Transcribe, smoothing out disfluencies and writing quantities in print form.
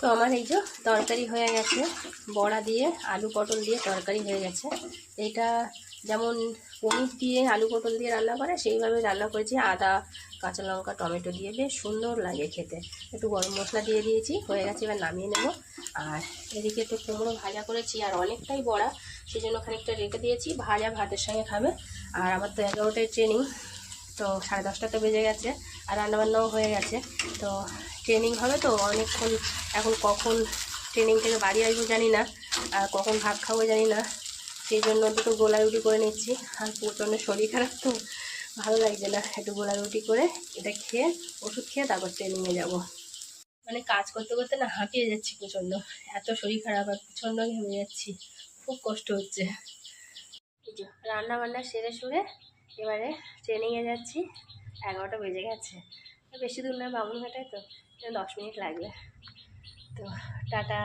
তো আমার এই যে তরকারি হয়ে গেছে, বড়া দিয়ে আলু পটল দিয়ে তরকারি হয়ে গেছে। এটা যেমন পনির দিয়ে আলু পটল দিয়ে রান্না করে সেইভাবে রান্না করেছি, আদা কাঁচা লঙ্কা টমেটো দিয়ে, বেশ সুন্দর লাগে খেতে। একটু গরম মশলা দিয়ে দিয়েছি, হয়ে গেছে, এবার নামিয়ে নেব। আর এদিকে তো কুমড়ো ভাজা করেছি, আর অনেকটাই বড়া, সেই জন্য খানিকটা রেখে দিয়েছি, ভাজা ভাতের সঙ্গে খাবে। আর আমার তো 11টায় ট্রেনিং, তো 10:30টা তো বেজে গেছে, আর রান্নাবান্নাও হয়ে গেছে। তো ট্রেনিং হবে তো অনেকক্ষণ, এখন কখন ট্রেনিং থেকে বাড়ি আসবো জানি না, আর কখন ভাত খাবো জানি না, সেই জন্য দুটো গোলা রুটি করে নিচ্ছি। আর প্রচণ্ড শরীর খারাপ তো ভালো লাগছে না, একটু গোলা রুটি করে এটা খেয়ে ওষুধ খেয়ে তারপর ট্রেনিংয়ে যাব। মানে কাজ করতে করতে না হাঁপিয়ে যাচ্ছি প্রচণ্ড, এত শরীর খারাপ, আর প্রচণ্ড ঘেমে যাচ্ছি, খুব কষ্ট হচ্ছে। এই যে রান্না বান্না সেরে সুরে এবারে ট্রেনিংয়ে যাচ্ছি। 11টা বেজে গেছে, বেশি দূর না, বামুনঘাটায়, তো 10 মিনিট লাগবে। তো টাটা।